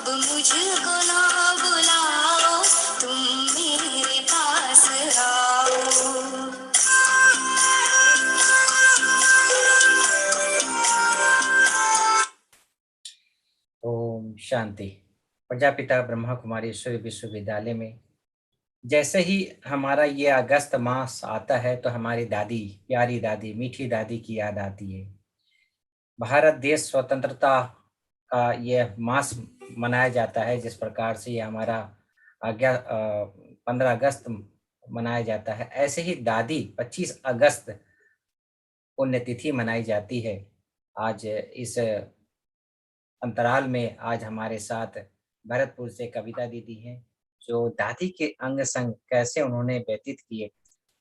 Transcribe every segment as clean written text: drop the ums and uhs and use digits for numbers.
अब मुझको ना बुलाओ, तुम मेरे पास आओ। ओम शांति। प्रजापिता ब्रह्मा कुमारी ईश्वरी विश्वविद्यालय में जैसे ही हमारा ये अगस्त मास आता है तो हमारी दादी, प्यारी दादी, मीठी दादी की याद आती है। भारत देश स्वतंत्रता का ये मास मनाया जाता है, जिस प्रकार से ये हमारा 15 अगस्त मनाया जाता है, ऐसे ही दादी 25 अगस्त पुण्यतिथि मनाई जाती है। आज इस अंतराल में आज हमारे साथ भरतपुर से कविता दीदी हैं, जो दादी के अंग संग कैसे उन्होंने व्यतीत किए,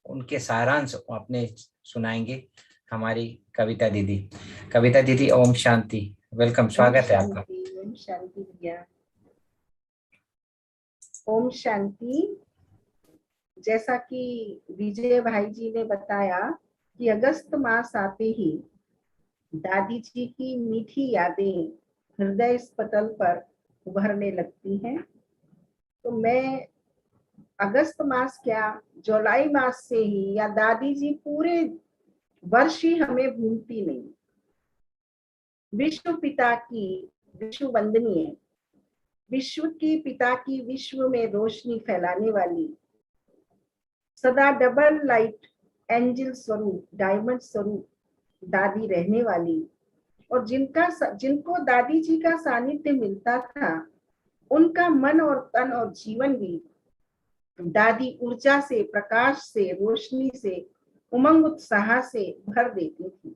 उनके सारांश अपने सुनाएंगे हमारी कविता दीदी। कविता दीदी, ओम शांति, वेलकम, स्वागत है आपका। ओम शांति भैया, ओम शांति। जैसा कि विजय भाई जी ने बताया कि अगस्त मास आते ही दादी जी की मीठी यादें हृदय पटल पर उभरने लगती हैं। तो मैं अगस्त मास क्या, जुलाई मास से ही, या दादी जी पूरे वर्ष ही हमें भूलती नहीं। विश्व पिता की विश्व वंदनीय, विश्व की पिता की विश्व में रोशनी फैलाने वाली, सदा डबल लाइट एंजल स्वरूप, डायमंड स्वरूप दादी रहने वाली, और जिनको दादी जी का सानिध्य मिलता था, उनका मन और तन और जीवन भी दादी ऊर्जा से, प्रकाश से, रोशनी से, उमंग उत्साह से भर देती थी।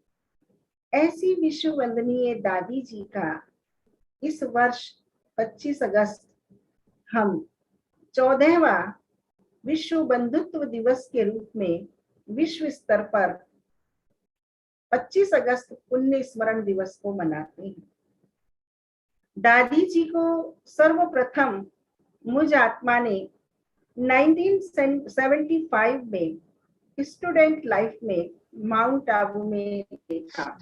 ऐसी विश्व वंदनीय दादी जी का इस वर्ष 25 अगस्त हम 14वां विश्व बंधुत्व दिवस के रूप में विश्व स्तर पर 25 अगस्त पुण्य स्मरण दिवस को मनाते हैं। दादी जी को सर्वप्रथम मुझ आत्मा ने 1975 में स्टूडेंट लाइफ में माउंट आबू में देखा।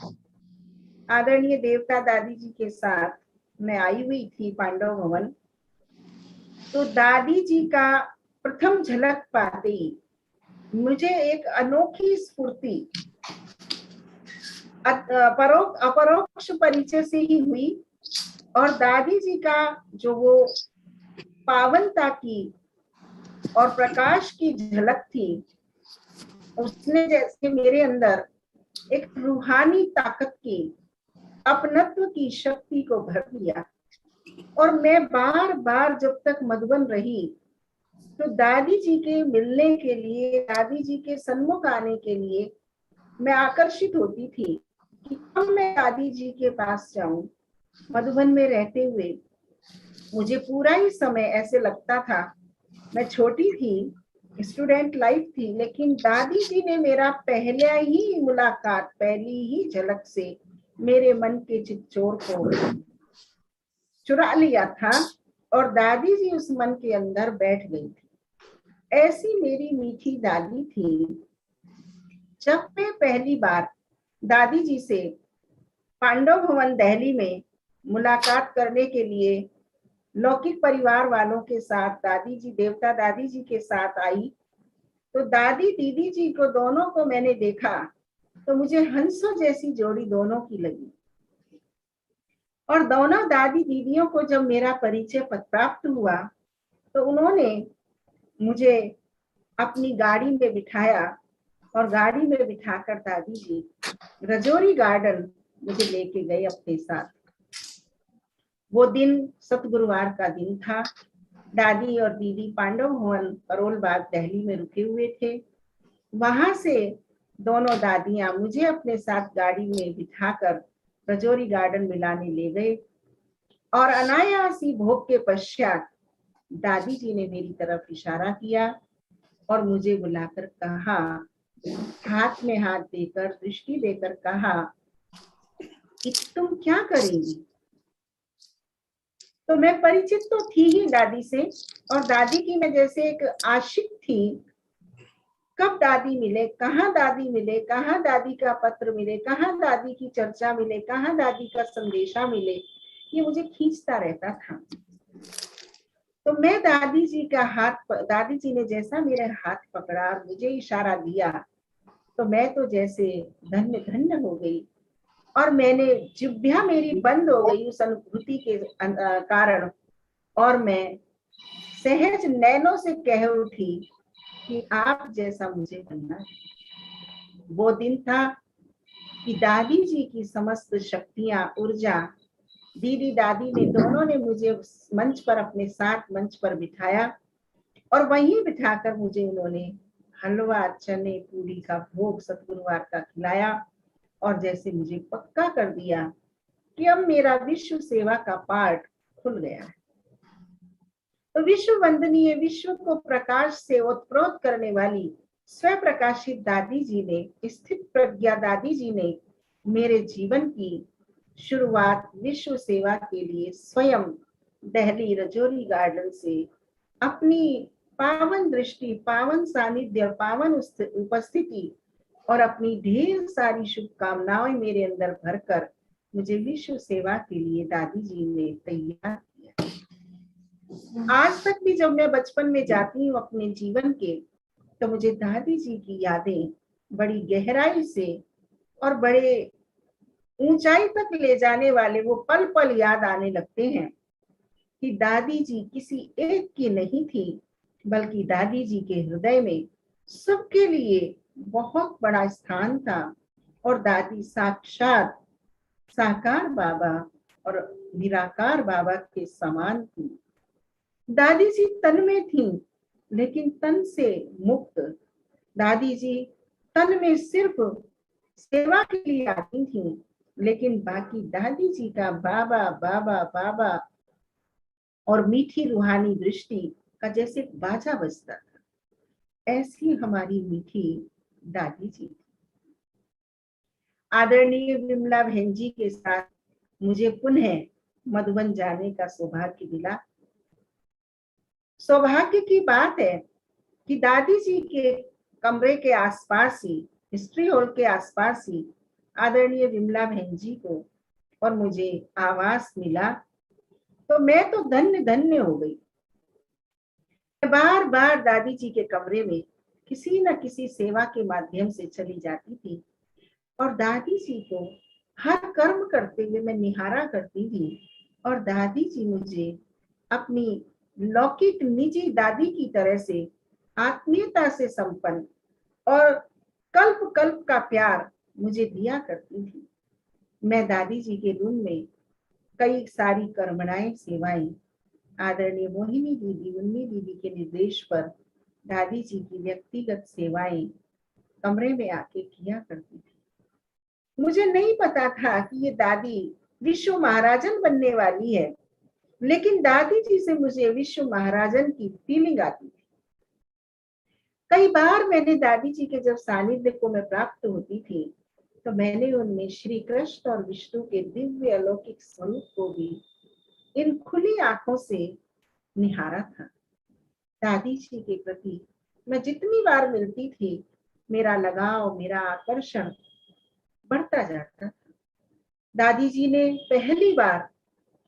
आदरणीय देवता दादी जी के साथ मैं आई हुई थी पांडव भवन। तो दादी जी का प्रथम झलक पाते ही मुझे एक अनोखी स्फूर्ति अपरोक्ष परिचय से ही हुई, और दादी जी का जो वो पावनता की और प्रकाश की झलक थी, उसने जैसे मेरे अंदर एक रूहानी ताकत की, अपनत्व की शक्ति को भर दिया। और मैं बार बार जब तक मधुबन रही तो दादी जी के मिलने के लिए, दादी जी के सन्मुख आने के लिए मैं आकर्षित होती थी कि कब मैं दादी जी के पास जाऊं। मधुबन में रहते हुए मुझे पूरा ही समय ऐसे लगता था, मैं छोटी थी, स्टूडेंट लाइफ थी, लेकिन दादी जी ने मेरा पहले ही मुलाकात, पहली ही झलक से मेरे मन के चितचोर को चुरा लिया था, और दादी जी उस मन के अंदर बैठ गई थी। ऐसी मेरी मीठी दादी थी। जब मैं पहली बार दादी जी से पांडव भवन दिल्ली में मुलाकात करने के लिए लौकिक परिवार वालों के साथ, दादी जी, देवता दादी जी के साथ आई, तो दादी दीदी जी को, दोनों को मैंने देखा तो मुझे हंसों जैसी जोड़ी दोनों की लगी। और दोनों दादी दीदियों को जब मेरा परिचय प्राप्त हुआ तो उन्होंने मुझे अपनी गाड़ी में बिठाया, और गाड़ी में बिठाकर दादी जी रजौरी गार्डन मुझे लेके गए अपने साथ। वो दिन सतगुरुवार का दिन था। दादी और दीदी पांडव भवन करोल बाग दिल्ली में रुके हुए थे। वहां से दोनों दादियां मुझे अपने साथ गाड़ी में बिठाकर रजौरी गार्डन मिलाने ले गए, और अनायास ही भोग के पश्चात दादी जी ने मेरी तरफ इशारा किया और मुझे बुलाकर कहा, हाथ में हाथ देकर, दृष्टि देकर कहा कि तुम क्या करेंगी। तो मैं परिचित तो थी ही दादी से, और दादी की मैं जैसे एक आशिक थी। कब दादी मिले, कहाँ दादी मिले, कहाँ दादी का पत्र मिले, कहाँ दादी की चर्चा मिले, कहाँ दादी का संदेशा मिले, ये मुझे खींचता रहता था। तो मैं दादी जी का दादी जी ने जैसा मेरे हाथ पकड़ा और मुझे इशारा दिया, तो मैं तो जैसे धन्य धन्य हो गई, और मैंने जिह्वा मेरी बंद हो गई उस अनुभूति के कारण, और मैं सहज नैनों से कह उठी कि आप जैसा मुझे बनना है। वो दिन था कि दादी जी की समस्त शक्तियां, ऊर्जा, दीदी दादी ने दोनों ने मुझे उस मंच पर, अपने साथ मंच पर बिठाया, और वहीं बिठाकर मुझे उन्होंने हलवा, चने, पूरी का भोग सतगुरुवार का खिलाया, और जैसे मुझे पक्का कर दिया कि अब मेरा विश्व सेवा का पाठ खुल गया है। तो विश्व वंदनीय, विश्व को प्रकाश से ओतप्रोत करने वाली स्वप्रकाशित दादी जी ने, स्थित प्रज्ञा दादी जी ने मेरे जीवन की शुरुआत विश्व सेवा के लिए स्वयं दिल्ली रजौरी गार्डन से अपनी पावन दृष्टि, पावन सानिध्य, पावन उपस्थिति और अपनी ढेर सारी शुभकामनाएं मेरे अंदर भरकर मुझे विश्व सेवा के लिए दादी जी ने तैयार किया। आज तक भी जब मैं बचपन में जाती हूँ अपने जीवन के, तो मुझे दादी जी की यादें बड़ी गहराई से और बड़े ऊंचाई तक ले जाने वाले वो पल पल याद आने लगते हैं कि दादी जी किसी एक की नहीं थी, बल्कि दादी जी के हृदय में सबके लिए बहुत बड़ा स्थान था, और दादी साक्षात साकार बाबा और निराकार बाबा के समान थी। दादी जी तन में थी, लेकिन तन से मुक्त। दादी जी तन में सिर्फ सेवा के लिए आती थी, लेकिन बाकी दादी जी का बाबा बाबा बाबा और मीठी रूहानी दृष्टि का जैसे बाजा बजता था। ऐसी हमारी मीठी दादी जी। आदरणीय विमला बहन जी के साथ मुझे पुनः मधुबन जाने का सौभाग्य मिला। सौभाग्य की बात है कि दादी जी के कमरे के आसपास ही, हिस्ट्री हॉल के आसपास ही आदरणीय विमला बहन जी को और मुझे आवास मिला, तो मैं तो धन्य धन्य हो गई। बार बार दादी जी के कमरे में किसी न किसी सेवा के माध्यम से चली जाती थी, और दादी जी को हर कर्म करते हुए मैं निहारा करती थी, और दादी जी मुझे अपनी लौकिक निजी दादी की तरह से आत्मीयता से संपन्न और कल्प कल्प का प्यार मुझे दिया करती थी। मैं दादी जी के रूम में कई सारी कर्मणाएं, सेवाएं आदरणीय मोहिनी दीदी, उन्नी दीदी के निर्देश पर दादी जी की व्यक्तिगत सेवाएं कमरे में आके किया करती थी। मुझे नहीं पता था कि ये दादी विश्व महाराजन बनने वाली है, लेकिन दादी जी से मुझे विश्व महाराजन की फीलिंग आती थी। कई बार मैंने दादी जी के जब सानिध्य को मैं प्राप्त होती थी, तो मैंने उनमें श्री कृष्ण और विष्णु के दिव्य अलौकिक स्वरूप को भी इन खुली आंखों से निहारा था। दादी जी के प्रति मैं जितनी बार मिलती थी, मेरा लगाव, मेरा आकर्षण बढ़ता जाता था। दादी जी ने पहली बार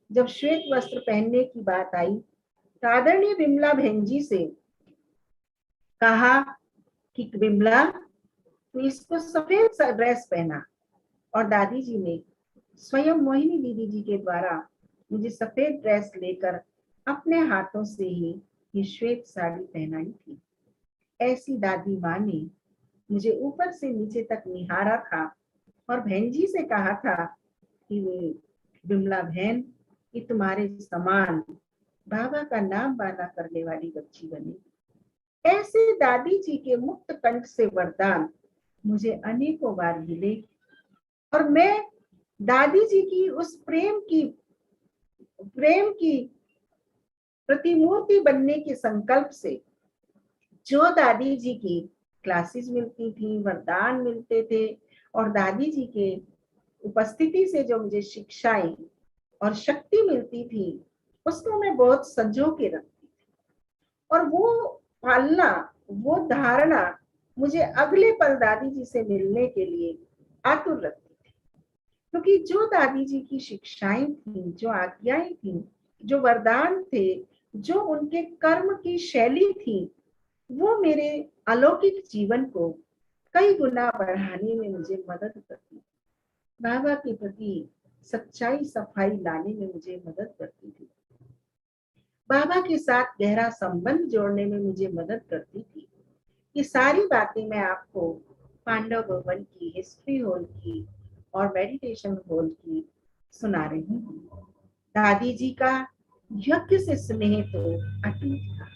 जब श्वेत वस्त्र पहनने की बात आई, तो आदरणीय विमला बहन जी से कहा कि विमला, तू इसको सफेद ड्रेस पहना, और दादी जी ने स्वयं मोहिनी दीदी जी के द्वारा मुझे सफेद ड्रेस लेकर अपने हाथों से ही ये श्वेत साड़ी पहनाई थी। ऐसी दादी माँ ने मुझे ऊपर से नीचे तक निहारा था, और बहन जी से कहा था कि विमला बहन, कि तुम्हारे समान बाबा का नाम बाना करने वाली बच्ची बनी। ऐसे दादी जी के मुक्त कंठ से वरदान मुझे अनेकों बार मिले, और मैं दादी जी की उस प्रेम की प्रतिमूर्ति बनने के संकल्प से, जो दादी जी की क्लासेस मिलती थी, वरदान मिलते थे, और दादी जी के उपस्थिति से जो मुझे शिक्षाएं और शक्ति मिलती थी, उसको मैं बहुत संजो के रखती थी, और वो पालना, वो धारणा मुझे अगले पल दादी जी से मिलने के लिए आतुर रखती थी। क्योंकि जो दादी जी की शिक्षाएं थी, जो आज्ञाएं थी, जो वरदान थे, जो उनके कर्म की शैली थी वो मेरे अलौकिक जीवन को कई गुना बढ़ाने में मुझे मदद करती, बाबा के प्रति सच्चाई सफाई लाने में मुझे मदद करती थी, बाबा के साथ गहरा संबंध जोड़ने में मुझे मदद करती थी। ये सारी बातें मैं आपको पांडव भवन की, हिस्ट्री हॉल की और मेडिटेशन हॉल की सुना रही हूँ। दादी जी का यज्ञ से स्नेह तो अटूट था।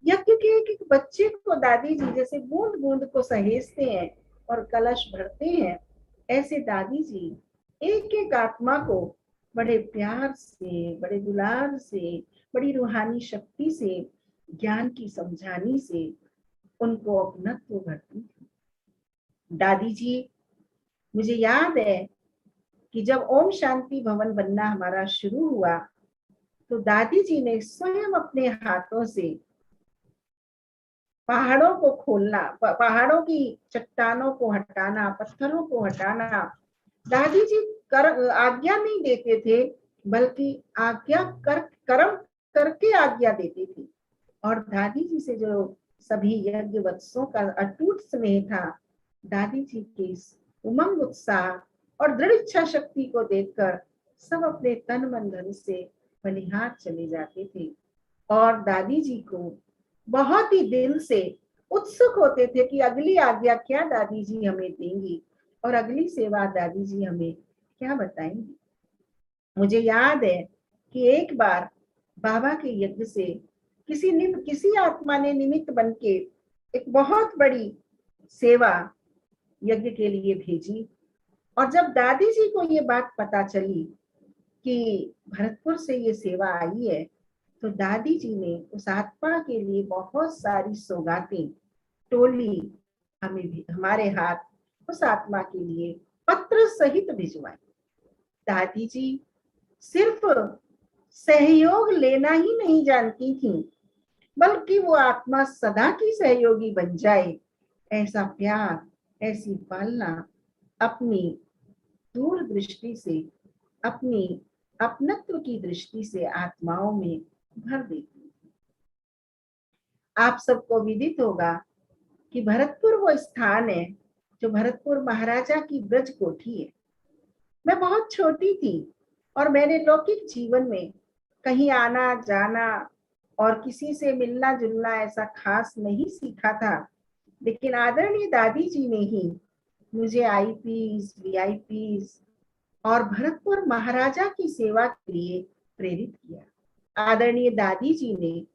यज्ञ के एक एक बच्चे को दादी जी जैसे बूंद बूंद को सहेजते हैं और कलश भरते हैं, ऐसे दादी जी एक एक आत्मा को बड़े प्यार से, बड़े दुलार से, बड़ी रूहानी शक्ति से, ज्ञान की समझानी से उनको अपनत्व भरती थी। दादी जी, मुझे याद है कि जब ओम शांति भवन बनना हमारा शुरू हुआ तो दादी जी ने स्वयं अपने हाथों से पहाड़ों को खोलना, पहाड़ों की चट्टानों को हटाना, पत्थरों को हटाना, दादी जी आज्ञा नहीं देते थे बल्कि आज्ञा कर्म करके आज्ञा देते थे। और दादी जी से जो सभी यज्ञ वत्सों का अटूट स्नेह था, दादी जी के इस उमंग उत्साह और दृढ़ इच्छा शक्ति को देखकर सब अपने तन मन धन से बलिहार चले जाते थे और दादी जी को बहुत ही दिल से उत्सुक होते थे कि अगली आज्ञा क्या दादी जी हमें देंगी और अगली सेवा दादी जी हमें क्या बताएंगी। मुझे याद है कि एक बार बाबा के यज्ञ से किसी आत्मा ने निमित्त बनके एक बहुत बड़ी सेवा यज्ञ के लिए भेजी और जब दादी जी को ये बात पता चली कि भरतपुर से ये सेवा आई है तो दादी जी ने उस आत्मा के लिए बहुत सारी सौगातें टोली हमें भी हमारे हाथ उस आत्मा के लिए पत्र सहित भिजवाई। दादी जी सिर्फ सहयोग लेना ही नहीं जानती थी बल्कि वो आत्मा सदा की सहयोगी बन जाए ऐसा प्यार, ऐसी पालना अपनी दूरदृष्टि से, अपनी अपनत्व की दृष्टि से आत्माओं में भर देती थी। आप सबको विदित होगा कि भरतपुर वो स्थान है जो भरतपुर महाराजा की ब्रज कोठी है। मैं बहुत छोटी थी और मैंने लौकिक जीवन में कहीं आना जाना और किसी से मिलना जुलना ऐसा खास नहीं सीखा था, लेकिन आदरणीय दादी जी ने ही मुझे आईपीस, वीआईपीस और भरतपुर महाराजा की सेवा के लिए प्रेरित किया। आदरणीय दादी जी ने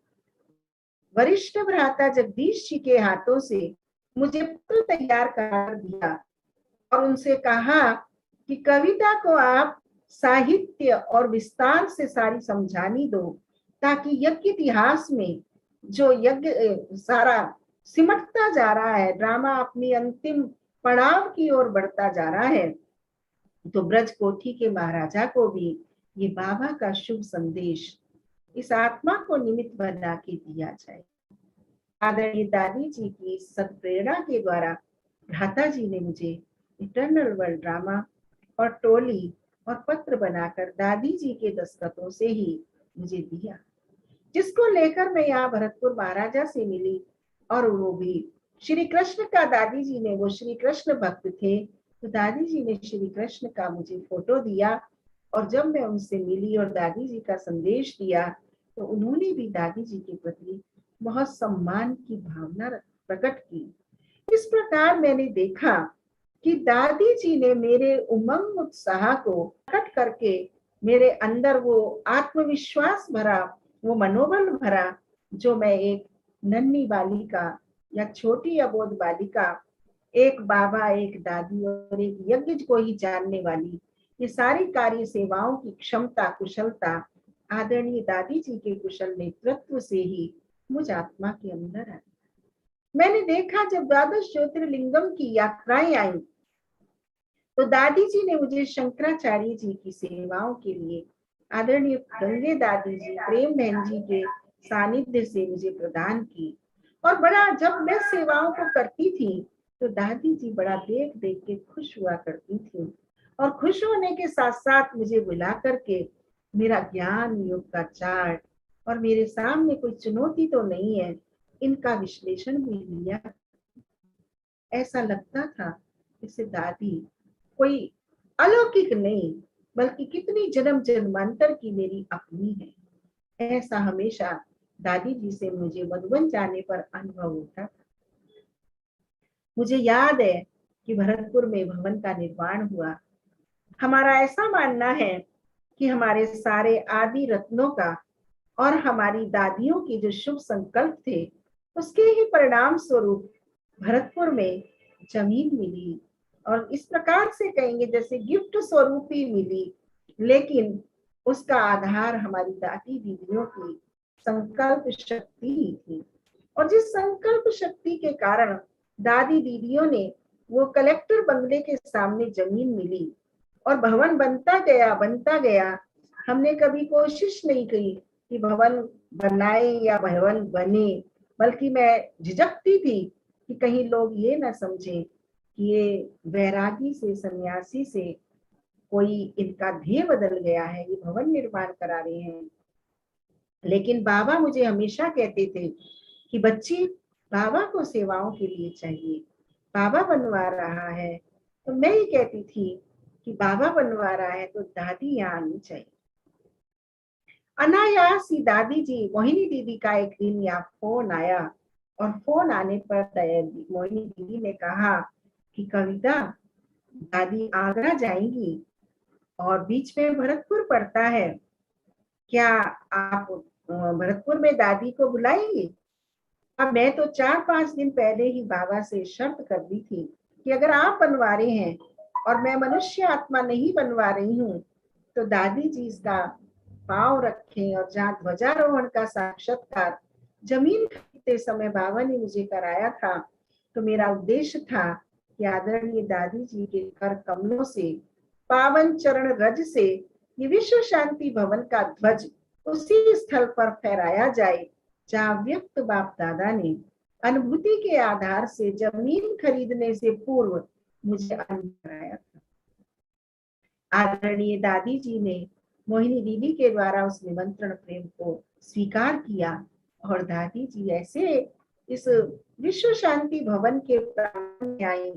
वरिष्ठ भ्राता जगदीश जी के हाथों से मुझे पत्र तैयार कर दिया और उनसे कहा कि कविता को आप साहित्य और विस्तार से सारी समझानी दो ताकि यज्ञ इतिहास में जो यज्ञ सारा सिमटता जा रहा है, ड्रामा अपनी अंतिम पड़ाव की ओर बढ़ता जा रहा है, तो ब्रज कोठी के महाराजा को भी ये बाबा का शुभ संदेश इस आत्मा को निमित्त बना के दिया जाए। आदरणीय दादी जी की सत्प्रेरणा के द्वारा भ्राता जी ने मुझे इटर्नल वर्ल्ड ड्रामा और टोली और पत्र बनाकर दादी जी के दस्तखतों से ही मुझे दिया, जिसको लेकर मैं यहाँ भरतपुर महाराजा से मिली और वो भी श्री कृष्ण का, दादी जी ने, वो श्री कृष्ण भक्त थे तो दादी जी ने श्री कृष्ण का मुझे फोटो दिया और जब मैं उनसे मिली और दादी जी का संदेश दिया तो उन्होंने भी दादी जी के प्रति बहुत सम्मान की भावना प्रकट की। इस प्रकार मैंने देखा कि दादी जी ने मेरे उमंग उत्साह को प्रकट करके मेरे अंदर वो आत्मविश्वास भरा, वो मनोबल भरा जो मैं एक नन्ही बालिका या छोटी अबोध बालिका, एक बाबा, एक दादी और एक यज्ञ को ही जानने वाली, ये सारी कार्य सेवाओं की क्षमता, कुशलता आदरणीय दादी जी के कुशल नेतृत्व से ही मुझ आत्मा के अंदर आई। मैंने देखा जब द्वादश ज्योतिर्लिंगम की यात्राएं आई तो दादी जी ने मुझे शंकराचार्य जी की सेवाओं के लिए आदरणीय गंगे दादी जी, प्रेम बहन जी के सानिध्य से मुझे प्रदान की और बड़ा जब मैं सेवाओं को करती थी तो दादी जी बड़ा देख देख के खुश हुआ करती थी और खुश होने के साथ साथ मुझे बुला करके मेरा ज्ञान योग का चार्ट, और मेरे सामने कोई चुनौती तो नहीं है, इनका विश्लेषण भी लिया। ऐसा लगता था जैसे दादी कोई अलौकिक नहीं बल्कि कितनी जन्म जन्मांतर की मेरी अपनी है। ऐसा हमेशा दादी जी से मुझे मधुबन जाने पर अनुभव होता। मुझे याद है कि भरतपुर में भवन का निर्माण हुआ। हमारा ऐसा मानना है कि हमारे सारे आदि रत्नों का और हमारी दादियों के जो शुभ संकल्प थे उसके ही परिणाम स्वरूप भरतपुर में जमीन मिली, और इस प्रकार से कहेंगे जैसे गिफ्ट स्वरूप ही मिली, लेकिन उसका आधार हमारी दादी दीदियों की संकल्प शक्ति ही थी। और जिस संकल्प शक्ति के कारण दादी दीदियों ने वो कलेक्टर बंगले के सामने जमीन मिली और भवन बनता गया। हमने कभी कोशिश नहीं की कि भवन बनाए या भवन बने, बल्कि मैं झिझकती थी कि कहीं लोग ये ना समझे कि ये वैरागी से सन्यासी से कोई इनका ध्येय बदल गया है, ये भवन निर्माण करा रहे हैं। लेकिन बाबा मुझे हमेशा कहते थे कि बच्ची, बाबा को सेवाओं के लिए चाहिए, बाबा बनवा रहा है। तो मैं ही कहती थी कि बाबा बनवा रहा है तो दादी यहाँ आनी चाहिए। अनायास ही दादी जी, मोहिनी दीदी का एक दिन यहाँ फोन आया, और फोन आने पर मोहिनी दीदी ने कहा कि कविता, दादी आगरा जाएंगी और बीच में भरतपुर पड़ता है, क्या आप भरतपुर में दादी को बुलाएंगे? अब मैं तो 4-5 दिन पहले ही बाबा से शर्त कर दी थी कि अगर आप बनवा रहे हैं और मैं मनुष्य आत्मा नहीं बनवा रही हूँ तो दादी जी इसका पांव रखें। और जहाँ ध्वजारोहण का साक्षात्कार जमीन खरीदते समय बाबा ने मुझे कराया था, तो मेरा उद्देश्य था कि आदरणीय दादी जी के कर कमलों से, पावन चरण रज से ये विश्व शांति भवन का ध्वज उसी स्थल पर फहराया जाए जहाँ व्यक्त बाप दादा ने अनुभूति के आधार से जमीन खरीदने से पूर्व मुझे अनुभव कराया था। आदरणीय दादी जी ने मोहिनी दीदी के द्वारा उस निमंत्रण प्रेम को स्वीकार किया, और दादी जी ऐसे इस विश्व शांति भवन के प्रांगण में आई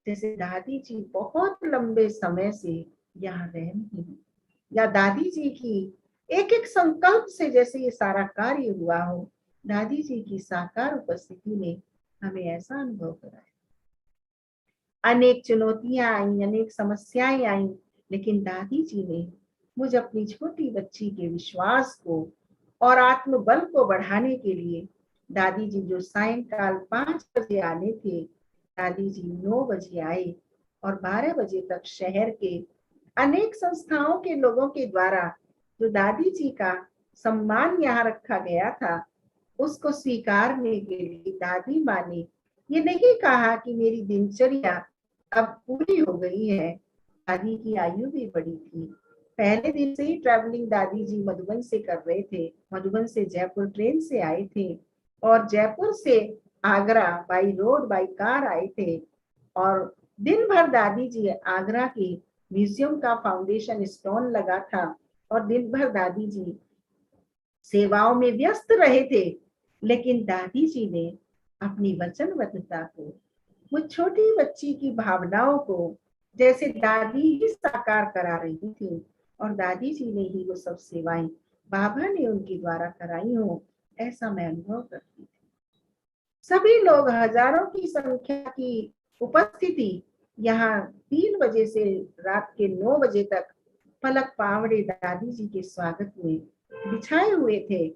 जैसे दादी जी बहुत लंबे समय से यहाँ रह रही हैं, या दादी जी की एक एक संकल्प से जैसे ये सारा कार्य हुआ हो। दादी जी की साकार उपस्थिति ने हमें ऐसा अनुभव कराया। अनेक चुनौतियां आई, अनेक समस्याएं आई, लेकिन दादी जी ने मुझे अपनी छोटी बच्ची के विश्वास को और आत्मबल को बढ़ाने के लिए, दादी जी जो सायंकाल 5 बजे आने थे, दादी जी 9 बजे आए और 12 बजे तक शहर के अनेक संस्थाओं के लोगों के द्वारा जो दादी जी का सम्मान यहाँ रखा गया था उसको स्वीकारने के लिए दादी माँ ने ये नहीं कहा कि मेरी दिनचर्या अब पूरी हो गई है। दादी की आयु भी बड़ी थी, पहले दिन से ही ट्रैवलिंग दादी जी मधुबन से कर रहे थे। मधुबन से जयपुर ट्रेन से आए थे और जयपुर से Agra by road by car आए थे, और दिन भर दादी जी आगरा की म्यूजियम का फाउंडेशन स्टोन लगा था और दिन भर दादी जी सेवाओं में व्यस्त रहे थे। लेकिन दादी जी ने अपनी वचनबद्धता को, वो छोटी बच्ची की भावनाओं को जैसे दादी ही साकार करा रही थी, और दादी जी ने ही वो सब सेवाएं बाबा ने उनके द्वारा कराई हो, ऐसा मैं अनुभव करती थी। सभी लोग, हजारों की संख्या की उपस्थिति यहाँ 3 बजे से रात के 9 बजे तक पलक पावड़े दादी जी के स्वागत में बिछाए हुए थे।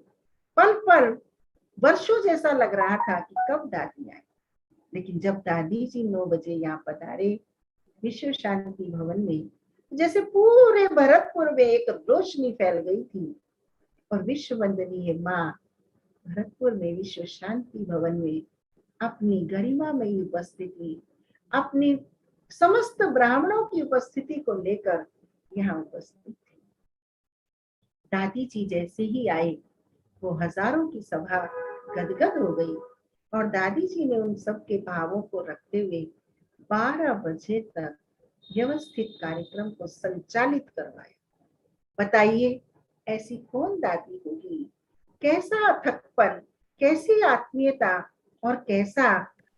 पल पल वर्षों जैसा लग रहा था कि कब दादी आए। लेकिन जब दादी जी 9 बजे यहाँ पधारे विश्व शांति भवन में, जैसे पूरे भरतपुर में एक रोशनी फैल गई थी, और विश्व वंदनीय माँ भरतपुर में विश्व शांति भवन में अपनी गरिमामयी उपस्थिति, अपनी समस्त ब्राह्मणों की उपस्थिति को लेकर यहाँ उपस्थित थी। दादी जी जैसे ही आए वो हजारों की सभा गदगद हो गई, और दादी जी ने उन सब के भावों को रखते हुए 12 बजे तक व्यवस्थित कार्यक्रम को संचालित करवाया। बताइए ऐसी कौन दादी होगी, कैसा अथकपन, कैसी आत्मीयता और कैसा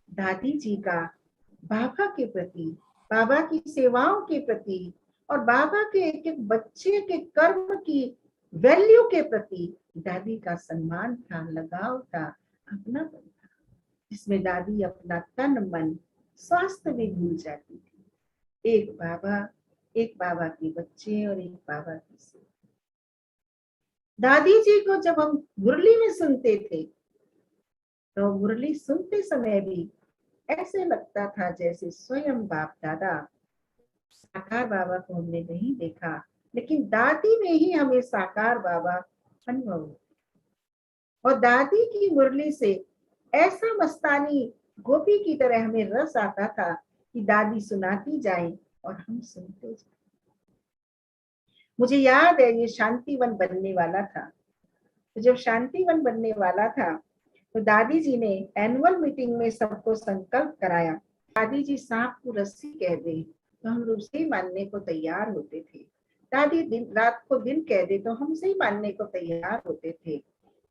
दादी जी का बाबा के प्रति, बाबा की सेवाओं के प्रति और बाबा के एक एक बच्चे के कर्म की वैल्यू के प्रति दादी का सम्मान था, लगाव था, अपनापन था, जिसमें दादी अपना तन मन स्वास्थ्य भी भूल जाती थी। एक बाबा के बच्चे और एक बाबा की सेवा। दादी जी को जब हम मुरली में सुनते थे तो मुरली सुनते समय भी ऐसे लगता था जैसे स्वयं बाप दादा, साकार बाबा को हमने नहीं देखा लेकिन दादी में ही हमें साकार बाबा अनुभव हुआ। और दादी की मुरली से ऐसा मस्तानी गोपी की तरह हमें रस आता था कि दादी सुनाती जाए और हम सुनते जाए। मुझे याद है ये शांतिवन बनने वाला था, तो जब शांतिवन बनने वाला था तो दादी जी ने एनुअल मीटिंग में सबको संकल्प कराया। दादी जी सांप को रस्सी कह दे तो हम उसे ही मानने को तैयार होते थे। दादी दिन रात को दिन कह दे तो हम उसे ही मानने को तैयार होते थे।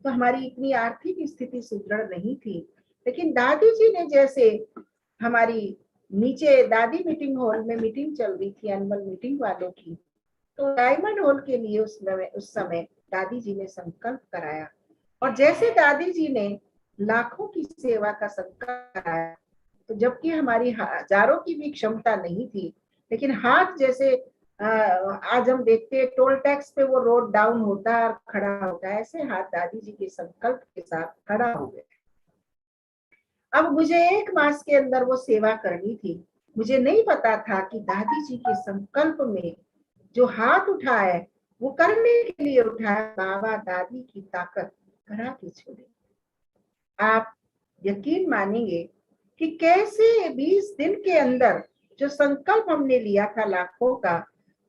तो हमारी इतनी आर्थिक स्थिति सुदृढ़ नहीं थी, लेकिन दादी जी ने जैसे हमारी नीचे दादी मीटिंग हॉल में मीटिंग चल रही थी एनुअल मीटिंग वालों की, तो डायमंड हॉल के लिए उस समय दादी जी ने संकल्प कराया। और जैसे दादी जी ने लाखों की सेवा का संकल्प कराया, तो जबकि हमारी हजारों की भी क्षमता नहीं थी, लेकिन हाथ जैसे आज हम देखते हैं टोल टैक्स पे वो रोड डाउन होता है और खड़ा होता है, ऐसे हाथ दादी जी के संकल्प के साथ खड़ा हो गए। अब मुझे 1 मास के अंदर वो सेवा करनी थी। मुझे नहीं पता था कि दादी जी के संकल्प में जो हाथ उठा है वो करने के लिए उठाया, बाबा दादी की ताकत करा के छोड़े। आप यकीन मानेंगे कि कैसे 20 दिन के अंदर जो संकल्प हमने लिया था लाखों का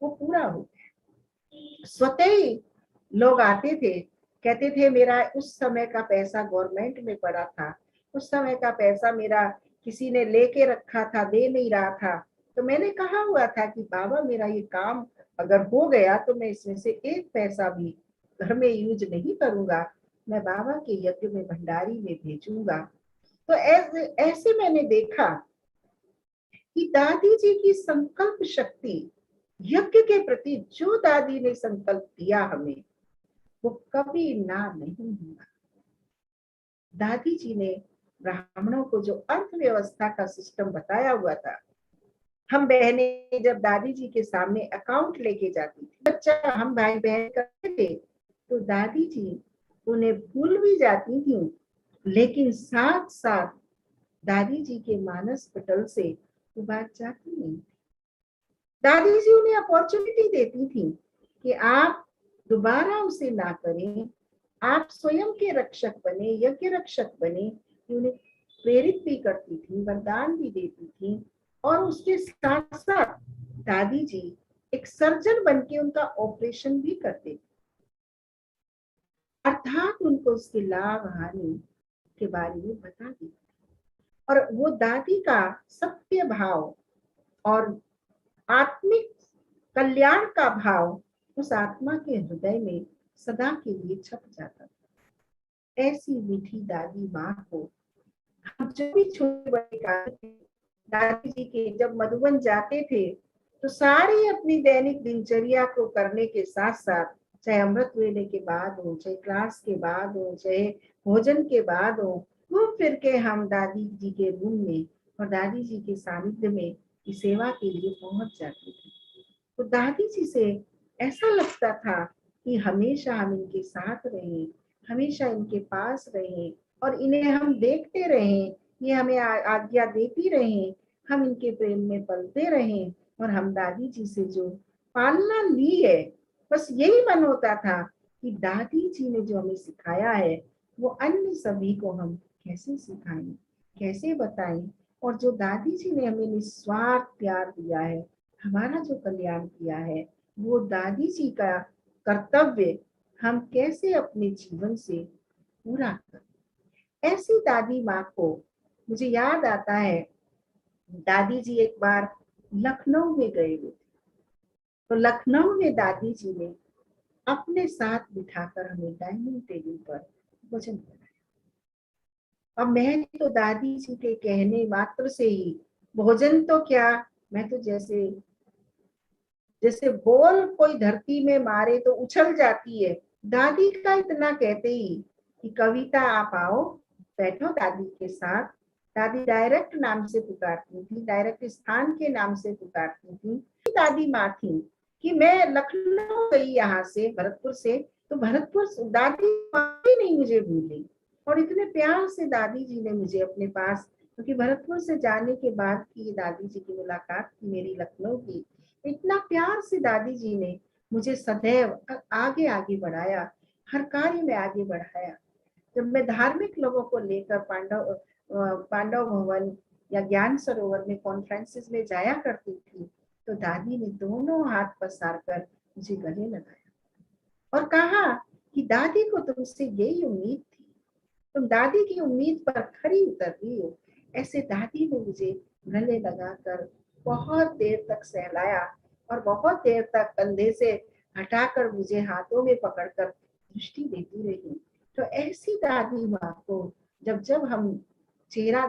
वो पूरा हो गया। स्वतः ही लोग आते थे, कहते थे मेरा उस समय का पैसा गवर्नमेंट में पड़ा था, उस समय का पैसा मेरा किसी ने लेके रखा था, दे नहीं रहा था, तो मैंने कहा हुआ था कि बाबा मेरा ये काम अगर हो गया तो मैं इसमें से 1 पैसा भी घर में यूज नहीं करूंगा, मैं बाबा के यज्ञ में भंडारी में भेजूंगा। तो ऐसे मैंने देखा कि दादी जी की संकल्प शक्ति, यज्ञ के प्रति जो दादी ने संकल्प दिया हमें वो कभी ना नहीं हुआ। दादी जी ने ब्राह्मणों को जो अर्थव्यवस्था का सिस्टम बताया हुआ था, हम बहनें जब दादी जी के सामने अकाउंट लेके जाती थी, बच्चा हम भाई बहन करते थे, तो दादी जी उन्हें भूल भी जाती थी, लेकिन साथ साथ दादी जी के मानस पटल से वो बात जाती नहीं। दादी जी उन्हें अपॉर्चुनिटी देती थी कि आप दोबारा उसे ना करें, आप स्वयं के रक्षक बने, यज्ञ रक्षक बने। उन्हें प्रेरित भी करती थी, वरदान भी देती थी। और उसके साथ साथ दादी जी एक सर्जन बनके उनका ऑपरेशन भी करते थे, अर्थात उनको उसके लाभ हानि के बारे में बता दी। और वो दादी का सत्य भाव और आत्मिक कल्याण का भाव उस आत्मा के हृदय में सदा के लिए छप जाता था। ऐसी मीठी दादी माँ को हम जो भी छोटे बड़े दादी जी के जब मधुबन जाते थे तो सारी अपनी दैनिक दिनचर्या को करने के साथ साथ, चाहे अमृत वेले के बाद हो, चाहे क्लास के बाद हो, चाहे भोजन के बाद हो, घूम फिर के हम दादी जी के रूम में और दादी जी के सानिध्य में की सेवा के लिए पहुंच जाते थे। तो दादी जी से ऐसा लगता था कि हमेशा हम इनके साथ रहें, हमेशा इनके पास रहें और इन्हें हम देखते रहें, ये हमें आज्ञा देती रहें, हम इनके प्रेम में पलते रहें और हम दादी जी से जो पालना ली है, बस यही मन होता था कि दादी जी ने जो हमें सिखाया है वो अन्य सभी को हम कैसे सिखाएं, कैसे बताएं। और जो दादी जी ने हमें निस्वार्थ प्यार दिया है, हमारा जो कल्याण किया है, वो दादी जी का कर्तव्य हम कैसे अपने जीवन से पूरा करें। ऐसी दादी माँ को मुझे याद आता है, दादी जी एक बार लखनऊ में गए हुए थे, तो लखनऊ में दादी जी ने अपने साथ बिठाकर हमें डाइनिंग टेबल पर भोजन कराया। अब मैं तो दादी जी के कहने मात्र से ही भोजन तो क्या, मैं तो जैसे जैसे बॉल कोई धरती में मारे तो उछल जाती है, दादी का इतना कहते ही कि कविता आप आओ बैठो दादी के साथ। दादी डायरेक्ट नाम से पुकारती थी, डायरेक्ट स्थान के नाम से पुकारती थी। दादी माँ थी कि मैं लखनऊ गई यहाँ से भरतपुर से, तो भरतपुर दादी ही नहीं मुझे भूली, और इतने प्यार से दादी जी ने मुझे अपने पास, क्योंकि भरतपुर से जाने के बाद की दादी जी की मुलाकात थी मेरी लखनऊ की, इतना प्यार से दादी जी ने मुझे सदैव आगे आगे बढ़ाया, हर कार्य में आगे बढ़ाया। जब मैं धार्मिक लोगों को लेकर पांडव भवन या ज्ञान सरोवर में कॉन्फ्रेंसेस में जाया करती थी, तो दादी ने दोनों हाथ पसार कर मुझे गले लगाया और कहा कि दादी को तुमसे यही उम्मीद थी, तुम दादी की उम्मीद पर खरी उतर रही हो। ऐसे दादी ने मुझे गले लगाकर बहुत देर तक सहलाया और बहुत देर तक कंधे से हटाकर मुझे हाथों में पकड़कर दृष्टि देती रही। तो ऐसी दादी माँ को जब जब हम चेहरा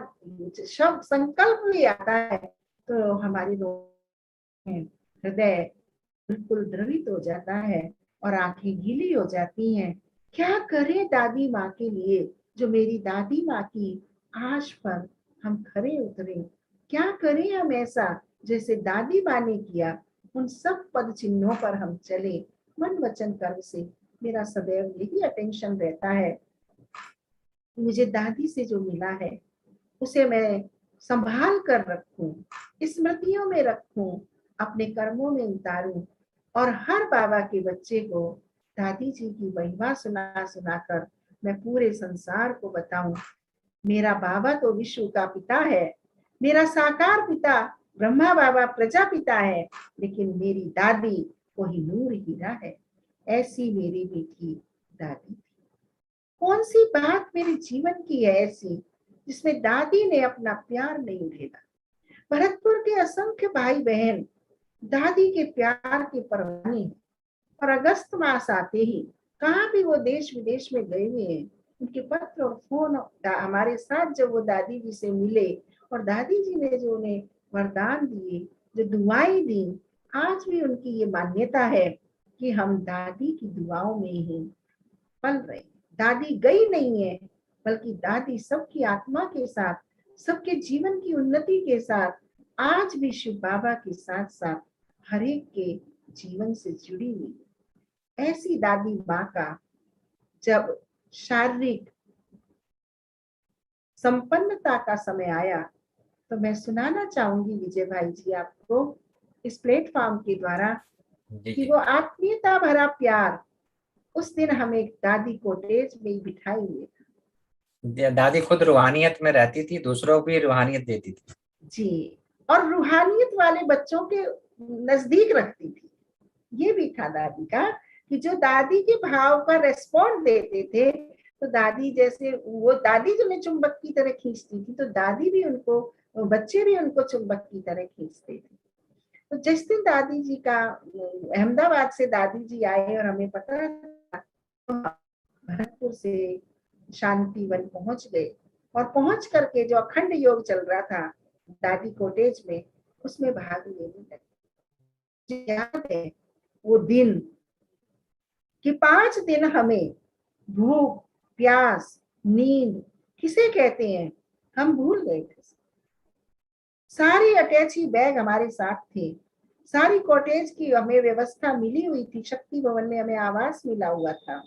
शब्द संकल्प भी आता है तो हमारी हृदय बिल्कुल द्रवित हो जाता है और आंखें गीली हो जाती हैं। क्या करें दादी माँ के लिए, जो मेरी दादी माँ की आश पर हम खरे उतरे। क्या करें हम ऐसा जैसे दादी माँ ने किया, उन सब पद चिन्हों पर हम चले। मन वचन कर्म से मेरा सदैव यही अटेंशन रहता है, मुझे दादी से जो मिला है उसे मैं संभाल कर रखूं, स्मृतियों में रखूं, अपने कर्मों में उतारूं और हर बाबा के बच्चे को दादी जी की महिमा सुना सुनाकर मैं पूरे संसार को बताऊं, मेरा बाबा तो विश्व का पिता है, मेरा साकार पिता ब्रह्मा बाबा प्रजापिता है, लेकिन मेरी दादी कोहिनूर हीरा है। ऐसी मेरी बेटी दादी। कौन सी बात मेरे जीवन की है ऐसी जिसमें दादी ने अपना प्यार नहीं उधेड़ा। भरतपुर के असंख्य भाई बहन दादी के प्यार के परवाने, और अगस्त मास आते ही कहाँ भी वो देश विदेश में गए हुए हैं, उनके पत्र और फोन हमारे साथ जब वो दादी जी से मिले और दादी जी ने जो उन्हें वरदान दिए, जो दुआएं दी, आज भी उनकी ये मान्यता है कि हम दादी की दुआओं में ही पल रहे। दादी गई नहीं है, बल्कि दादी सबकी आत्मा के साथ, सबके जीवन की उन्नति के साथ आज भी शिव बाबा के साथ साथ हर एक के जीवन से जुड़ी हुई है। ऐसी दादी माँ का जब शारीरिक संपन्नता का समय आया तो मैं सुनाना चाहूंगी विजय भाई जी आपको इस प्लेटफॉर्म के द्वारा कि वो आत्मीयता भरा प्यार उस दिन हमें दादी कोटेज में बिठाई हुई। दादी खुद रूहानियत में रहती थी, दूसरों को भी रूहानियत देती थी जी, और रूहानियत वाले बच्चों के नजदीक रखती थी। ये भी था दादी का कि जो दादी के भाव का रेस्पॉन्ड देते थे, तो दादी जैसे वो दादी जो में चुंबक की तरह खींचती थी, तो दादी भी उनको, बच्चे भी उनको चुंबक की तरह खींचते थे। तो जिस दिन दादी जी का अहमदाबाद से दादी जी आए और हमें पता भरतपुर से शांतिवन पहुंच गए, और पहुंच करके जो अखंड योग चल रहा था दादी कोटेज में, उसमें भाग लेने लगे। याद है वो दिन कि 5 दिन हमें भूख प्यास नींद किसे कहते हैं हम भूल गए थे। सारी अटैची बैग हमारे साथ थे, सारी कॉटेज की हमें व्यवस्था मिली हुई थी, शक्ति भवन में हमें आवास मिला हुआ था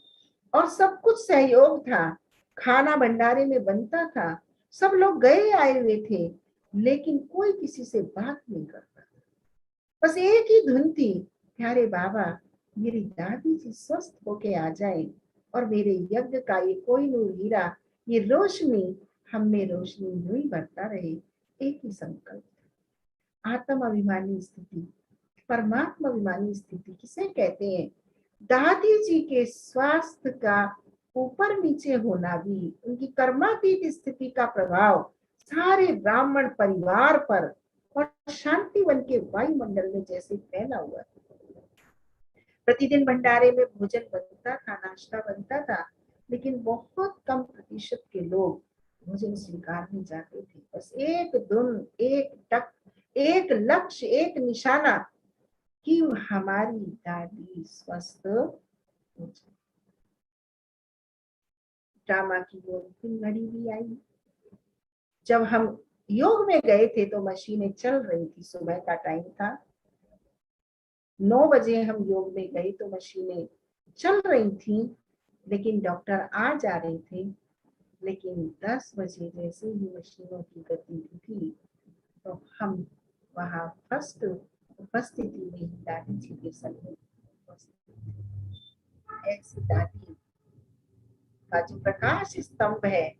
और सब कुछ सहयोग था, खाना भंडारे में बनता था, सब लोग गए आए हुए थे, लेकिन कोई किसी से बात नहीं करता। बस एक ही धुन थी, प्यारे बाबा मेरी दादी जी स्वस्थ होके आ जाए और मेरे यज्ञ का ये कोहिनूर हीरा, ये रोशनी हम में रोशनी यूं ही बढ़ता रहे। एक ही संकल्प, आत्म अभिमानी स्थिति, परमात्मा अभिमानी स्थिति किसे कहते हैं। दादी जी के स्वास्थ्य का ऊपर नीचे होना भी, उनकी कर्मातीत स्थिति का प्रभाव सारे ब्राह्मण परिवार पर और शांतिवन के वायुमंडल में जैसे फैला हुआ है। प्रतिदिन भंडारे में भोजन बनता था, नाश्ता बनता था, लेकिन बहुत कम प्रतिशत के लोग भोजन स्वीकारने जाते थे। बस एक धुन, एक टक, एक लक्ष्य, एक निशाना कि हमारी दादी स्वस्थ हो जाए। ड्रामा की वो अंतिम घड़ी भी आई जब हम योग में गए थे तो मशीनें चल रही थी। सुबह का टाइम था, 9 बजे हम योग में गए तो मशीनें चल रही थी, लेकिन डॉक्टर आ जा रहे थे। लेकिन 10 बजे जैसे ही मशीनों की गति रुकी तो हम वहां फर्स्ट उपस्थिति में ही दादी जी के समीप उपस्थित थे। ऐसी दादी का जो प्रकाश स्तंभ है,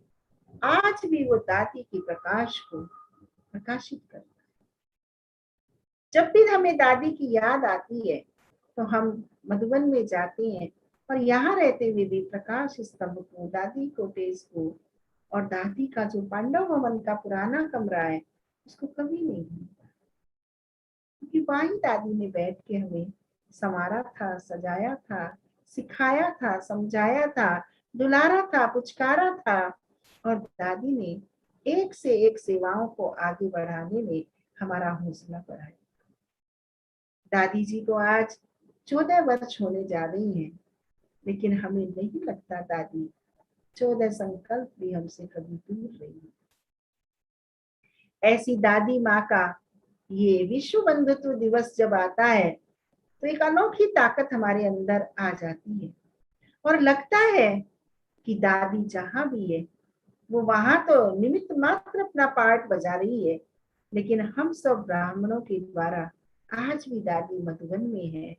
आज भी वो दादी के प्रकाश को प्रकाशित करता है। जब भी हमें दादी की याद आती है तो हम मधुबन में जाते हैं और यहाँ रहते हुए भी प्रकाश स्तंभ को, दादी कोटेज को और दादी का जो पांडव भवन का पुराना कमरा है उसको कभी नहीं भूलता, क्योंकि वही दादी ने बैठ के हमें संवारा था, सजाया था, सिखाया था, समझाया था, दुलारा था, पुचकारा था। और दादी ने एक से एक सेवाओं को आगे बढ़ाने में हमारा हौसला बढ़ाया। दादी जी को आज 14 वर्ष होने जा रही हैं, लेकिन हमें नहीं लगता दादी 14 संकल्प भी हमसे कभी दूर रही। ऐसी दादी माँ का ये विश्व बंधुत्व दिवस जब आता है तो एक अनोखी ताकत हमारे अंदर आ जाती है और लगता है कि दादी जहां भी है वो वहां तो निमित्त मात्र अपना पार्ट बजा रही है, लेकिन हम सब ब्राह्मणों के द्वारा आज भी दादी मधुबन में है।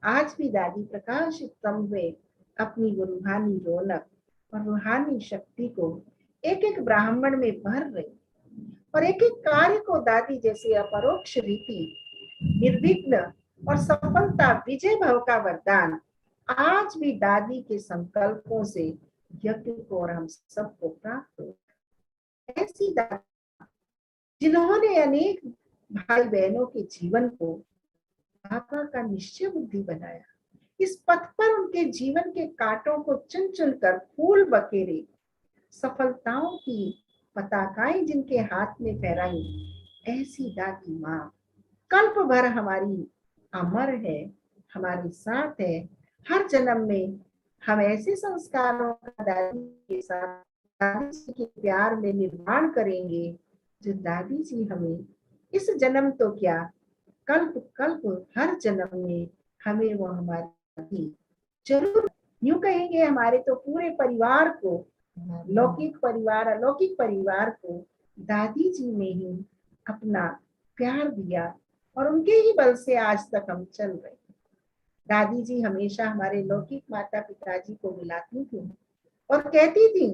आज भी दादी प्रकाश स्तंभ में अपनी वो रूहानी रौनक और रूहानी शक्ति को एक एक ब्राह्मण में भर रही और एक एक कार्य को दादी जैसे अपरोक्ष रीति, निर्विघ्न और सफलता, विजय भव का वरदान आज भी दादी के संकल्पों से यज्ञ को और हम सबको प्राप्त हो। ऐसी दादी जिन्होंने अनेक भाई बहनों के जीवन को बाबा का निश्चय बुद्धि बनाया, इस पथ पर उनके जीवन के कांटों को चुन चुन कर फूल बखेरे, सफलताओं की पताकाएं जिनके हाथ में फहराई, ऐसी दादी माँ कल्प भर हमारी अमर है, हमारे साथ है। हर जन्म में हम ऐसे संस्कारों का दादी के साथ, दादी जी के प्यार में निर्माण करेंगे जो दादी जी हमें इस जन्म तो क्या, कल्प कल्प हर जन्म में हमें वो हमारी जरूर, यूं कहेंगे हमारे तो पूरे परिवार को, लौकिक परिवार अलौकिक परिवार को दादी जी ने ही अपना प्यार दिया और उनके ही बल से आज तक हम चल रहे। दादी जी हमेशा हमारे लौकिक माता पिताजी को मिलाती थी और कहती थी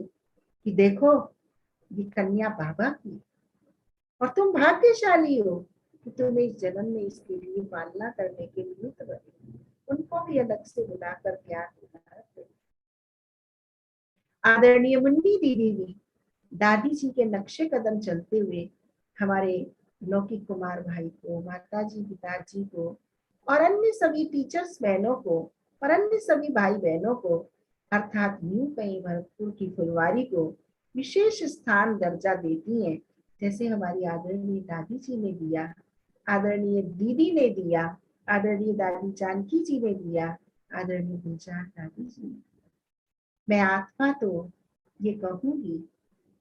कि देखो ये कन्या बाबा की और तुम भाग्यशाली हो कि तुम इस जन्म में इसके लिए पालना करने के लिए बने। उनको भी अलग से बुलाकर प्यार दिलाते। आदरणीय मुन्नी दीदी भी दादी जी के नक्शे कदम चलते हुए हमारे लौकिक कुमार भाई को, माता जी, पिताजी को और अन्य सभी टीचर्स बहनों को और अन्य सभी भाई बहनों को, अर्थात न्यू कहीं भरतपुर की फुलवारी को विशेष स्थान दर्जा देती हैं, जैसे हमारी आदरणीय दादी जी ने दिया, आदरणीय दीदी ने दिया, आदरणीय दादी जानकी जी ने दिया, आदरणीय गुलजार दादी जी ने। मैं आत्मा तो ये कहूंगी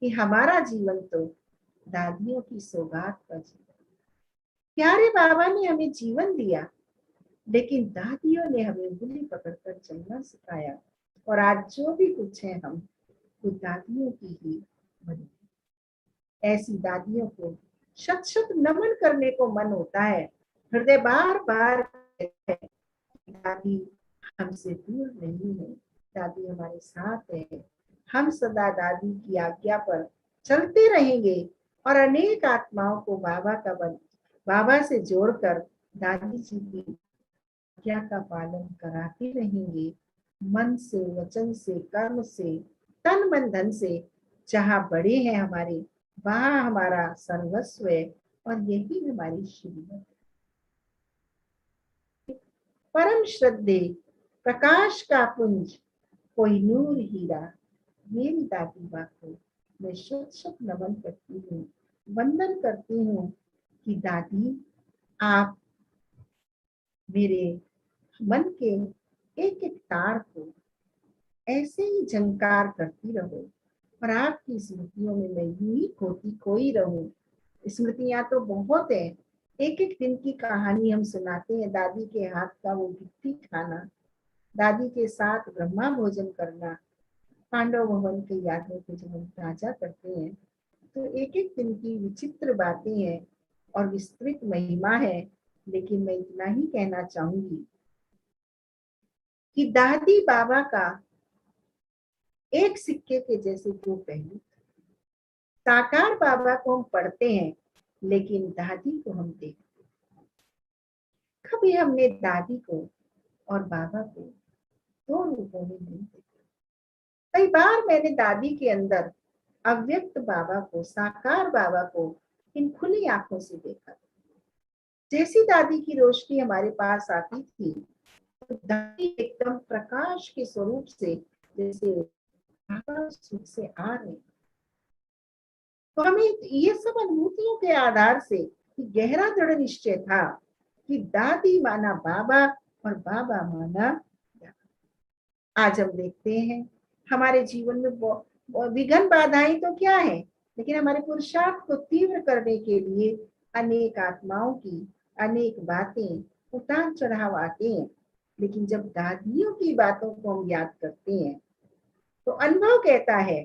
कि हमारा जीवन तो दादियों की सौगात का जीवन। प्यारे बाबा ने हमें जीवन दिया, लेकिन दादियों ने हमें उंगली पकड़कर चलना सिखाया और आज जो भी कुछ है हम वो दादियों की ही बनी। ऐसी दादियों को शत शत नमन करने को मन होता है। हृदय बार बार कहता है दादी हमसे दूर नहीं है, दादी हमारे साथ है। हम सदा दादी की आज्ञा पर चलते रहेंगे और अनेक आत्माओं को बाबा से जोड़कर दादी जी की आज्ञा का पालन कराते रहेंगे, मन से, वचन से, कर्म से, तन मन धन से। जहाँ बड़े हैं हमारे, वहां हमारा सर्वस्व है और यही हमारी श्रीमत। परम श्रद्धे प्रकाश का पुंज कोई नूर हीरा, मेरी दादी माँ को मैं शत शत नमन करती हूँ, वंदन करती हूँ कि दादी आप मेरे मन के एक एक तार को ऐसे ही झंकार करती रहो और आपकी स्मृतियों में मैं यूं ही खोई रहूं। स्मृतियां तो बहुत है, एक एक दिन की कहानी हम सुनाते हैं। दादी के हाथ का वो गिट्टी खाना, दादी के साथ ब्रह्मा भोजन करना, पांडव भवन की यादों को जब हम ताजा करते हैं तो एक एक दिन की विचित्र बातें हैं और विस्तृत महिमा है। लेकिन मैं इतना ही कहना चाहूंगी कि दादी बाबा का एक सिक्के के जैसे दो पहलू। साकार बाबा को हम पढ़ते हैं लेकिन दादी को हम देखते हैं। कभी हमने दादी को और बाबा को दो रूपों में नहीं देखा। कई बार मैंने दादी के अंदर अव्यक्त बाबा को, साकार बाबा को इन खुली आंखों से देखा। जैसी दादी की रोशनी हमारे पास आती थी तो दादी एकदम प्रकाश के स्वरूप से जैसे सुख से आ रहे। तो हमें ये सब अनुभूतियों के आधार से गहरा दृढ़ निश्चय था कि दादी माना बाबा और बाबा माना दादा। आज हम देखते हैं हमारे जीवन में विघ्न बाधाएं तो क्या है, लेकिन हमारे पुरुषार्थ को तीव्र करने के लिए अनेक आत्माओं की अनेक बातें उतार चढ़ाव आते हैं। लेकिन जब दादियों की बातों को हम याद करते हैं तो अनुभव कहता है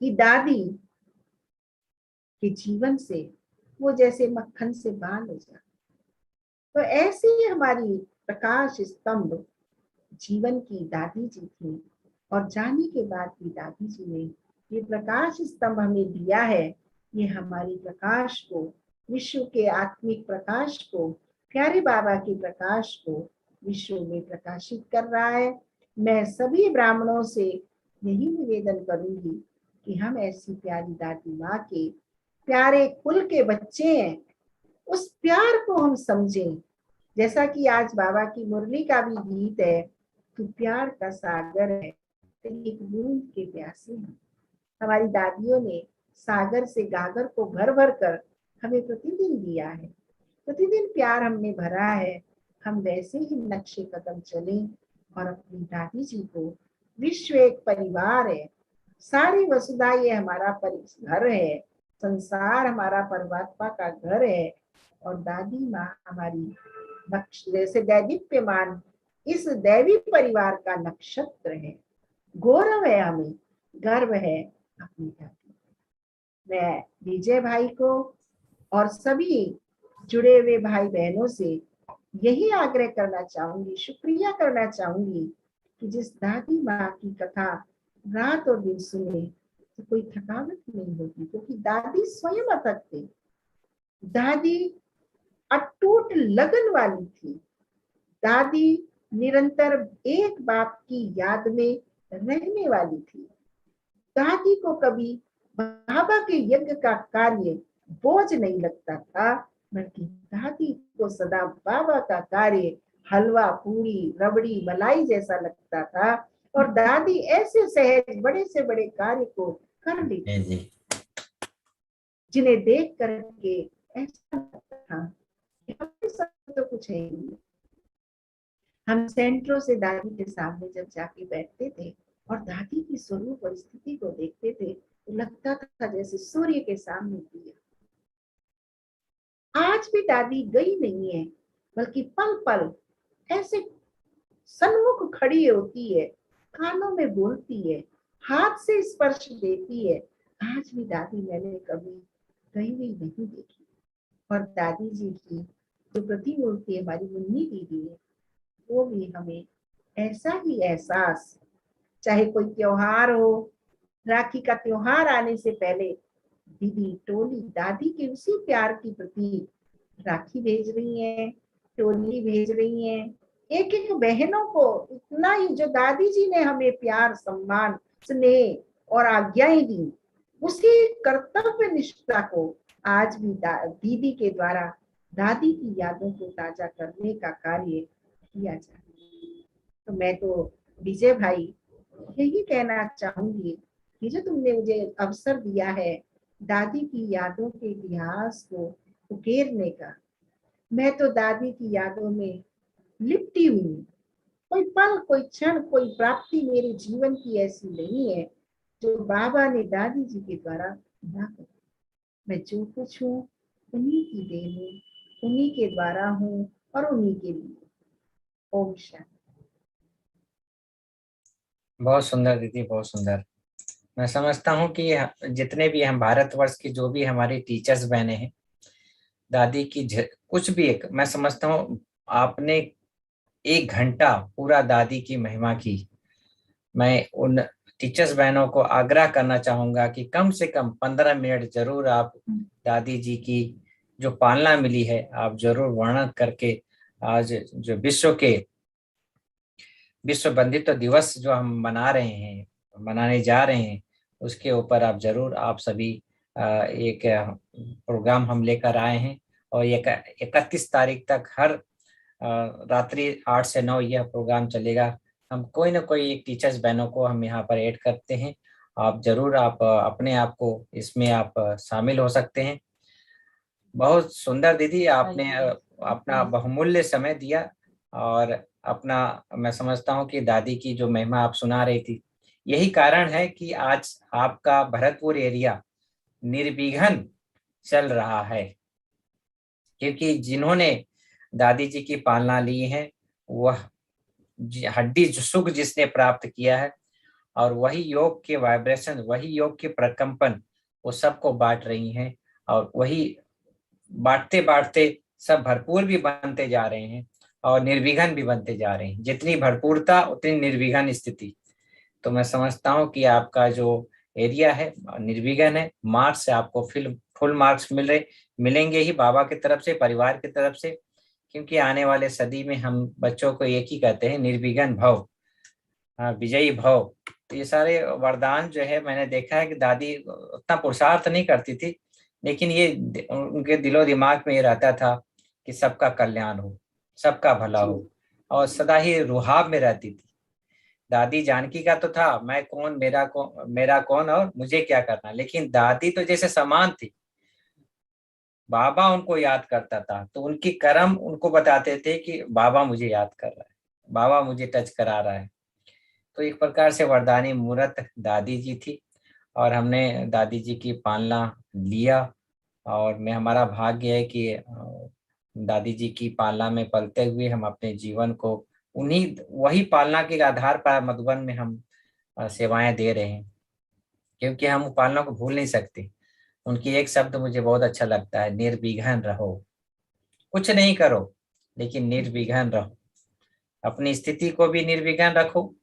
कि दादी के जीवन से वो जैसे मक्खन से बाल हो जाए। तो ऐसे ही हमारी प्रकाश स्तंभ जीवन की दादी जी थी और जाने के बाद भी दादी जी ने ये प्रकाश स्तंभ हमें दिया है। ये हमारी प्रकाश को, विश्व के आत्मिक प्रकाश को, प्यारे बाबा के प्रकाश को विश्व में प्रकाशित कर रहा है। मैं सभी ब्राह्मणों से यही निवेदन करूंगी कि हम ऐसी प्यारी दादी माँ के प्यारे कुल के बच्चे हैं, उस प्यार को हम समझें। जैसा कि आज बाबा की मुरली का भी गीत है, तू प्यार का सागर है, एक बूंद के प्यासे हैं। हमारी दादियों ने सागर से गागर को भर भर कर हमें प्रतिदिन दिया है, प्रतिदिन प्यार हमने भरा है। हम वैसे ही नक्शे कदम चलें और अपनी दादी जी को, विश्व एक परिवार है, सारी वसुधा ये हमारा घर है, संसार हमारा परमात्मा का घर है और दादी माँ हमारी जैसे दैदीप्यमान इस दैवी परिवार का नक्षत्र है। गौरव है, हमें गर्व है अपनी दादी। मैं विजय भाई को और सभी जुड़े हुए भाई बहनों से यही आग्रह करना चाहूंगी, शुक्रिया करना चाहूंगी कि जिस दादी माँ की कथा रात और दिन सुने तो कोई थकावट नहीं होती, क्योंकि दादी स्वयं अथक थी। दादी अटूट लगन वाली थी। दादी निरंतर एक बाप की याद में रहने वाली थी। दादी को कभी बाबा के यज्ञ का कार्य बोझ नहीं लगता था, बल्कि दादी को सदा बाबा का कार्य हलवा पूरी रबड़ी मलाई जैसा लगता था और दादी ऐसे सहज बड़े से बड़े कार्य को कर लेती थी जिन्हें देख करके ऐसा लगता था कि हमारे साथ तो कुछ है ही नहीं। हम सेंटरों से दादी के सामने जब जाके बैठते थे और दादी की स्वरूप और स्थिति को देखते थे तो लगता था जैसे सूर्य के सामने दिया। आज भी दादी गई नहीं है, बल्कि पल पल ऐसे सन्मुख खड़ी होती है, कानों में बोलती है, हाथ से स्पर्श देती है। आज भी दादी मैंने कभी गई हुई नहीं देखी। और दादी जी की जो प्रतिमूर्ति हमारी मुन्नी दीदी है, वो भी हमें ऐसा ही एहसास, चाहे कोई त्योहार हो, राखी का त्योहार आने से पहले दीदी टोली दादी के उसी प्यार की प्रतीक राखी भेज रही है, टोली भेज रही है, एक एक बहनों को इतना ही जो दादी जी ने हमें प्यार, सम्मान, स्नेह और आज्ञाएं दी, उसी कर्तव्य निष्ठा को आज भी दीदी के द्वारा दादी की यादों को ताजा करने का कार्य किया जाए। तो मैं तो विजय भाई यही कहना चाहूंगी कि जो तुमने मुझे अवसर दिया है दादी की यादों के इतिहास को उकेरने का, मैं तो दादी की यादों में लिपटी हुई हूँ। कोई पल, कोई क्षण, कोई प्राप्ति मेरे जीवन की ऐसी नहीं है जो बाबा ने दादी जी के द्वारा ना करी। मैं जो कुछ हूँ उन्हीं की देन हूँ, उन्हीं के द्वारा हूँ और उन्हीं के लिए। ओम शांति। बहुत सुंदर दीदी, बहुत सुंदर। मैं समझता हूँ कि जितने भी हम भारतवर्ष की जो भी हमारी टीचर्स बहने हैं, दादी की कुछ भी एक, मैं समझता हूँ आपने 1 घंटा पूरा दादी की महिमा की। मैं उन टीचर्स बहनों को आग्रह करना चाहूंगा कि कम से कम 15 मिनट जरूर आप दादी जी की जो पालना मिली है आप जरूर वर्णन करके, आज जो विश्व बंधित्व दिवस जो हम मना रहे हैं, मनाने जा रहे हैं, उसके ऊपर आप जरूर आप सभी एक प्रोग्राम हम लेकर आए हैं। और 31 तारीख तक हर रात्रि 8 से 9 यह प्रोग्राम चलेगा। हम कोई ना कोई एक टीचर्स बहनों को हम यहाँ पर ऐड करते हैं। आप जरूर आप अपने आप को इसमें आप शामिल हो सकते हैं। बहुत सुंदर दीदी, आपने अपना बहुमूल्य समय दिया और अपना, मैं समझता हूँ कि दादी की जो महिमा आप सुना रही थी, यही कारण है कि आज आपका भरतपुर एरिया निर्विघ्न चल रहा है। क्योंकि जिन्होंने दादी जी की पालना ली है वह हड्डी सुख जिसने प्राप्त किया है, और वही योग के वाइब्रेशन, वही योग के प्रकंपन वो सबको बांट रही हैं। और वही बांटते बांटते सब भरपूर भी बनते जा रहे हैं और निर्विघ्न भी बनते जा रहे हैं। जितनी भरपूरता उतनी निर्विघ्न स्थिति। तो मैं समझता हूँ कि आपका जो एरिया है निर्विघ्न है। मार्क्स से आपको फुल मार्क्स मिलेंगे ही बाबा की तरफ से, परिवार की तरफ से। क्योंकि आने वाले सदी में हम बच्चों को एक ही कहते हैं, निर्विघ्न भव, विजयी भव। तो ये सारे वरदान जो है, मैंने देखा है कि दादी उतना पुरुषार्थ नहीं करती थी, लेकिन ये उनके दिलो दिमाग में ये रहता था कि सबका कल्याण हो, सबका भला हो, और सदा ही रुहाब में रहती थी। दादी जानकी का तो था मैं कौन, मेरा कौन और मुझे क्या करना, लेकिन दादी तो जैसे समान थी। बाबा उनको याद करता था तो उनकी कर्म उनको बताते थे कि बाबा मुझे याद कर रहा है, बाबा मुझे टच करा रहा है। तो एक प्रकार से वरदानी मूर्त दादी जी थी और हमने दादी जी की पालना लिया। और मैं, हमारा भाग्य है कि दादी जी की पालना में पलते हुए हम अपने जीवन को उन्हीं वही पालना के आधार पर मधुबन में हम सेवाएं दे रहे हैं। क्योंकि हम पालना को भूल नहीं सकते। उनकी एक शब्द मुझे बहुत अच्छा लगता है, निर्विघ्न रहो। कुछ नहीं करो लेकिन निर्विघ्न रहो। अपनी स्थिति को भी निर्विघ्न रखो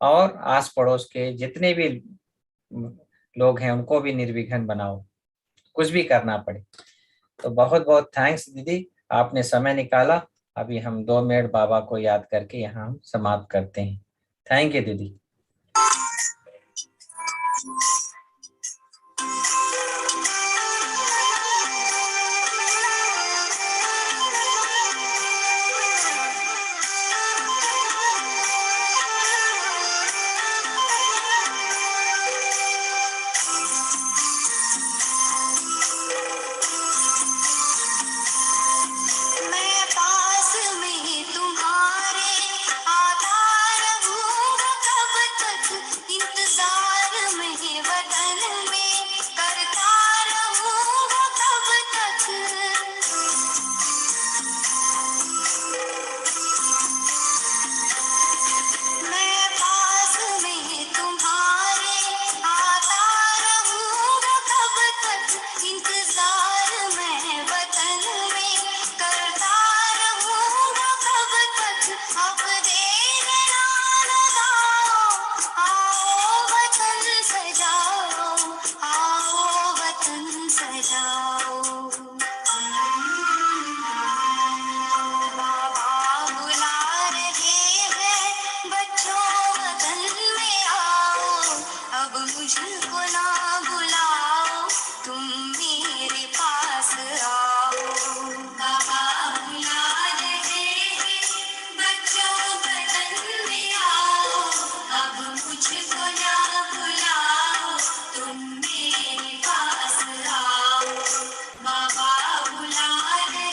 और आस पड़ोस के जितने भी लोग हैं उनको भी निर्विघ्न बनाओ, कुछ भी करना पड़े। तो बहुत बहुत थैंक्स दीदी, आपने समय निकाला। अभी हम 2 मिनट बाबा को याद करके यहाँ हम समाप्त करते हैं। थैंक यू दीदी। मैं पास में तुम्हारे आता रहूंगा कब तक, इंतजार में वतन में करता रहूंगा कब तक। मैं पास में तुम्हारे आता रहूंगा कब तक, इंतजार में वतन में करता रहूंगा कब तक। अब देर ना लगाओ, आओ वतन सजाओ, आओ वतन सजाओ। बाबा बुला रहे हैं बच्चों वतन में आओ, अब मुझको ना बुलाओ तुम